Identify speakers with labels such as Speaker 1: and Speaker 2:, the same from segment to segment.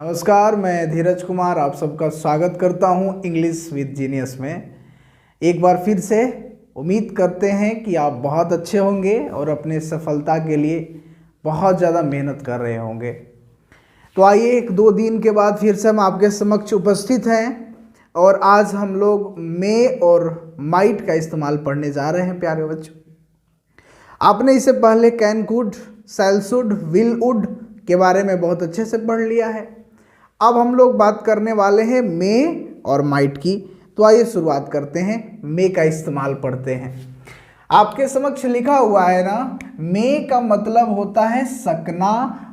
Speaker 1: नमस्कार, मैं धीरज कुमार आप सबका स्वागत करता हूं इंग्लिश विद जीनियस में। एक बार फिर से उम्मीद करते हैं कि आप बहुत अच्छे होंगे और अपने सफलता के लिए बहुत ज़्यादा मेहनत कर रहे होंगे। तो आइए, एक दो दिन के बाद फिर से हम आपके समक्ष उपस्थित हैं और आज हम लोग मे और माइट का इस्तेमाल पढ़ने जा रहे हैं। प्यारे बच्चों, आपने इससे पहले can, could, shall, should, will, would के बारे में बहुत अच्छे से पढ़ लिया है। अब हम लोग बात करने वाले हैं मे और माइट की। तो आइए शुरुआत करते हैं, मे का इस्तेमाल पढ़ते हैं। आपके समक्ष लिखा हुआ है ना, मे का मतलब होता है सकना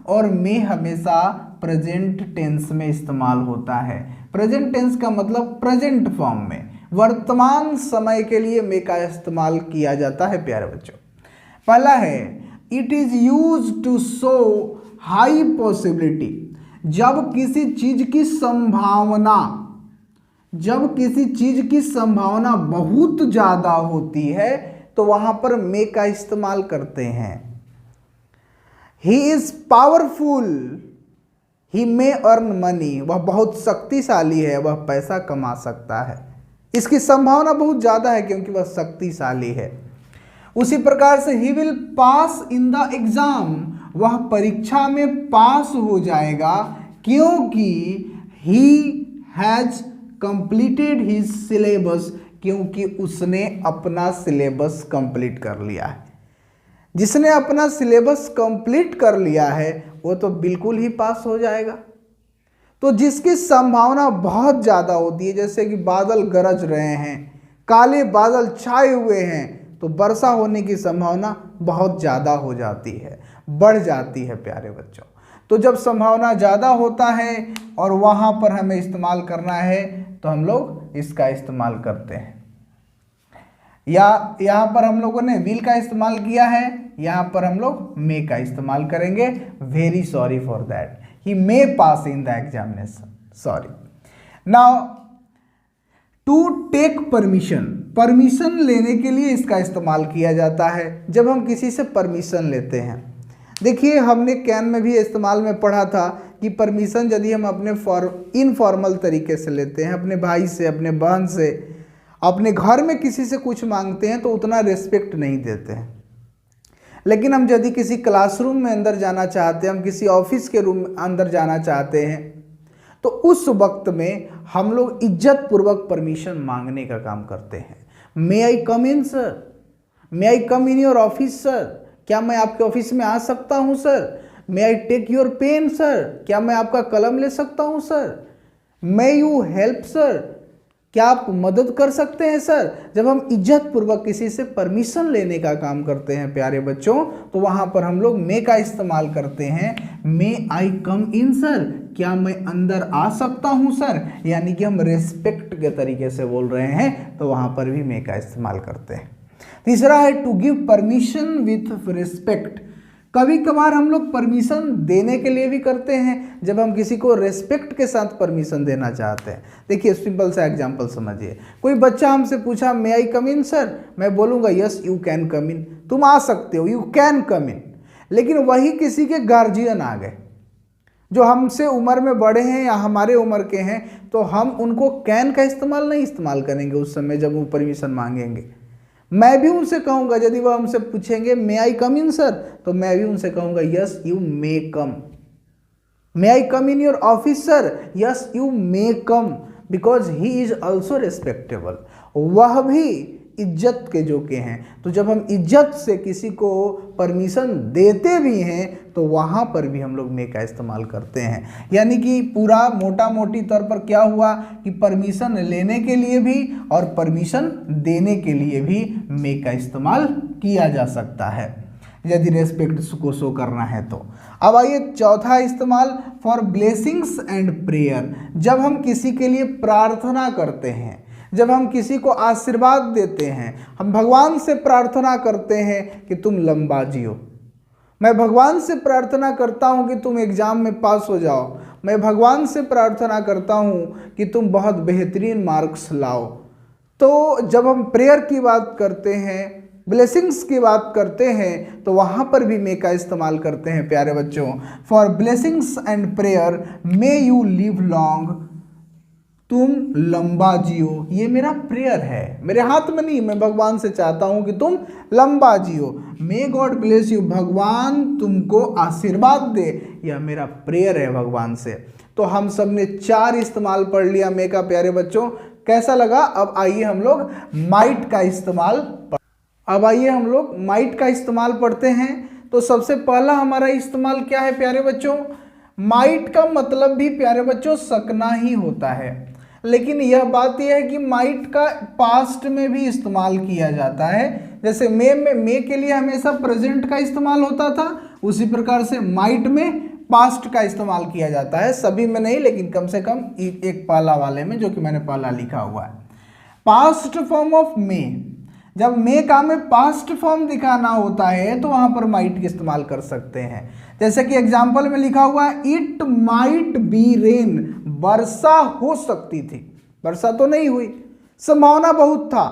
Speaker 1: और मे हमेशा प्रेजेंट टेंस में इस्तेमाल होता है। प्रेजेंट टेंस का मतलब प्रेजेंट फॉर्म में, वर्तमान समय के लिए मे का इस्तेमाल किया जाता है। प्यारे बच्चों, पहला है it is use to show high possibility. जब किसी चीज की संभावना बहुत ज्यादा होती है तो वहां पर मे का इस्तेमाल करते हैं। He is powerful, he may earn money. वह बहुत शक्तिशाली है, वह पैसा कमा सकता है। इसकी संभावना बहुत ज्यादा है क्योंकि वह शक्तिशाली है। उसी प्रकार से he will pass in the exam. वह परीक्षा में पास हो जाएगा क्योंकि he has completed his syllabus. क्योंकि उसने अपना सिलेबस कंप्लीट कर लिया है। जिसने अपना सिलेबस कंप्लीट कर लिया है वो तो बिल्कुल ही पास हो जाएगा। तो जिसकी संभावना बहुत ज़्यादा होती है, जैसे कि बादल गरज रहे हैं, काले बादल छाए हुए हैं, तो वर्षा होने की संभावना बहुत ज़्यादा हो जाती है, बढ़ जाती है। प्यारे बच्चों, तो जब संभावना ज़्यादा होता है और वहाँ पर हमें इस्तेमाल करना है तो हम लोग इसका इस्तेमाल करते हैं। या यहाँ पर हम लोगों ने विल का इस्तेमाल किया है, यहाँ पर हम लोग मे का इस्तेमाल करेंगे। Very sorry for that, he may pass in the examination, sorry. Now to take permission, permission लेने के लिए इसका इस्तेमाल किया जाता है। जब हम किसी से परमिशन लेते हैं, देखिए हमने कैन में भी इस्तेमाल में पढ़ा था कि परमिशन यदि हम अपने इनफॉर्मल तरीके से लेते हैं, अपने भाई से, अपने बहन से, अपने घर में किसी से कुछ मांगते हैं तो उतना रिस्पेक्ट नहीं देते हैं। लेकिन हम यदि किसी क्लासरूम में अंदर जाना चाहते हैं, हम किसी ऑफिस के रूम अंदर जाना चाहते हैं, तो उस वक्त में हम लोग इज्जत पूर्वक परमिशन मांगने का काम करते हैं। May I come in sir, may I come in your office sir, क्या मैं आपके ऑफिस में आ सकता हूं sir? May I take your pen sir, क्या मैं आपका कलम ले सकता हूं sir? May you help sir, क्या आप मदद कर सकते हैं सर? जब हम इज्जत पूर्वक किसी से परमिशन लेने का काम करते हैं प्यारे बच्चों, तो वहां पर हम लोग मे का इस्तेमाल करते हैं। May I come in sir, क्या मैं अंदर आ सकता हूं सर? यानी कि हम रेस्पेक्ट के तरीके से बोल रहे हैं, तो वहां पर भी मे का इस्तेमाल करते हैं। तीसरा है to give permission with respect. कभी कभार हम लोग परमिशन देने के लिए भी करते हैं, जब हम किसी को रेस्पेक्ट के साथ परमिशन देना चाहते हैं। देखिए सिंपल सा एग्जांपल समझिए। कोई बच्चा हमसे पूछा मे आई कम इन सर, मैं बोलूँगा यस यू कैन कम इन, तुम आ सकते हो, यू कैन कम इन। लेकिन वही किसी के गार्जियन आ गए जो हमसे उम्र में बड़े हैं या हमारे उम्र के हैं, तो हम उनको कैन का इस्तेमाल नहीं इस्तेमाल करेंगे उस समय जब वो परमिशन मांगेंगे। मैं भी उनसे कहूँगा, यदि वह हमसे पूछेंगे मे आई कम इन सर, तो मैं भी उनसे कहूँगा yes you may come. May I come in your office sir, yes you may come, because he is also respectable. वह भी इज्जत के जो के हैं। तो जब हम इज्जत से किसी को परमिशन देते भी हैं तो वहाँ पर भी हम लोग मे का इस्तेमाल करते हैं। यानी कि पूरा मोटा मोटी तौर पर क्या हुआ कि परमिशन लेने के लिए भी और परमिशन देने के लिए भी मे का इस्तेमाल किया जा सकता है यदि रेस्पेक्ट को शो करना है तो। अब आइए चौथा इस्तेमाल, फॉर ब्लेसिंग्स एंड प्रेयर। जब हम किसी के लिए प्रार्थना करते हैं, जब हम किसी को आशीर्वाद देते हैं, हम भगवान से प्रार्थना करते हैं कि तुम लंबा जियो। मैं भगवान से प्रार्थना करता हूं कि तुम एग्जाम में पास हो जाओ। मैं भगवान से प्रार्थना करता हूं कि तुम बहुत बेहतरीन मार्क्स लाओ। तो जब हम प्रेयर की बात करते हैं ब्लेसिंग्स की बात करते हैं तो वहाँ पर भी मे का इस्तेमाल करते हैं प्यारे बच्चों। For blessings and prayer may you live long, तुम लंबा जियो। ये मेरा प्रेयर है, मेरे हाथ में नहीं, मैं भगवान से चाहता हूं कि तुम लंबा जियो। मे गॉड ब्लेस यू, भगवान तुमको आशीर्वाद दे, यह मेरा प्रेयर है भगवान से। तो हम सब ने 4 इस्तेमाल पढ़ लिया मे का प्यारे बच्चों, कैसा लगा? अब आइए हम लोग माइट का इस्तेमाल पढ़ते हैं। तो सबसे पहला हमारा इस्तेमाल क्या है प्यारे बच्चों? माइट का मतलब भी प्यारे बच्चों सकना ही होता है, लेकिन यह बात यह है कि माइट का पास्ट में भी इस्तेमाल किया जाता है। जैसे मे के लिए हमेशा प्रेजेंट का इस्तेमाल होता था, उसी प्रकार से माइट में पास्ट का इस्तेमाल किया जाता है। सभी में नहीं, लेकिन कम से कम एक पहला वाले में, जो कि मैंने पहला लिखा हुआ है। पास्ट फॉर्म ऑफ मे, जब मे का में पास्ट फॉर्म दिखाना होता है तो वहां पर माइट का इस्तेमाल कर सकते हैं। जैसे कि एग्जाम्पल में लिखा हुआ है इट माइट बी रेन, वर्षा हो सकती थी, वर्षा तो नहीं हुई, संभावना बहुत था,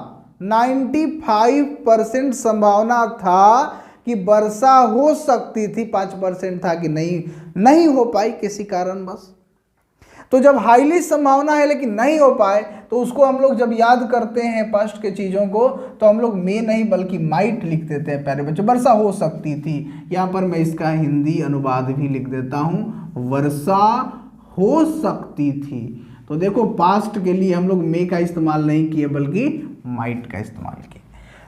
Speaker 1: 95% संभावना था कि वर्षा हो सकती थी, 5% था कि नहीं हो पाई किसी कारणवश। तो जब हाईली संभावना है लेकिन नहीं हो पाए तो उसको हम लोग जब याद करते हैं पास्ट के चीज़ों को तो हम लोग मे नहीं बल्कि माइट लिख देते हैं प्यारे बच्चों। वर्षा हो सकती थी, यहाँ पर मैं इसका हिंदी अनुवाद भी लिख देता हूँ, वर्षा हो सकती थी। तो देखो पास्ट के लिए हम लोग मे का इस्तेमाल नहीं किए बल्कि माइट का इस्तेमाल किए।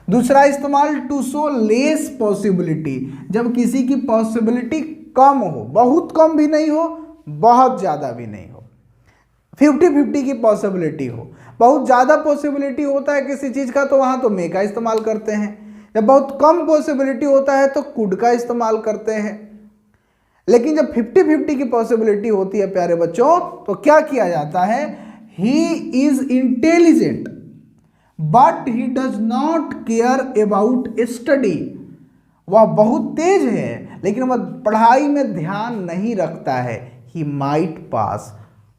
Speaker 1: दूसरा इस्तेमाल टू शो लेस पॉसिबिलिटी, जब किसी की पॉसिबिलिटी कम हो, बहुत कम भी नहीं हो बहुत ज़्यादा भी नहीं हो, 50-50 की पॉसिबिलिटी हो। बहुत ज़्यादा पॉसिबिलिटी होता है किसी चीज़ का तो वहाँ तो मे का इस्तेमाल करते हैं, जब बहुत कम पॉसिबिलिटी होता है तो कुड का इस्तेमाल करते हैं। लेकिन जब 50-50 की पॉसिबिलिटी होती है प्यारे बच्चों तो क्या किया जाता है? He is intelligent but he does not care about study, वह बहुत तेज है लेकिन वह पढ़ाई में ध्यान नहीं रखता है। ही माइट पास,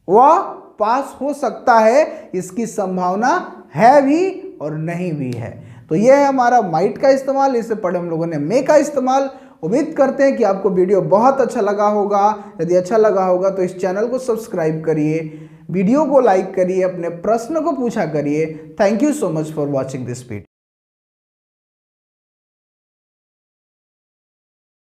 Speaker 1: वह पास हो सकता है, इसकी संभावना है भी और नहीं भी है। तो यह है हमारा माइट का इस्तेमाल, इससे पढ़े हम लोगों ने मे का इस्तेमाल। उम्मीद करते हैं कि आपको वीडियो बहुत अच्छा लगा होगा। यदि अच्छा लगा होगा तो इस चैनल को सब्सक्राइब करिए, वीडियो को लाइक करिए, अपने प्रश्न को पूछा करिए। Thank you so much for watching this video.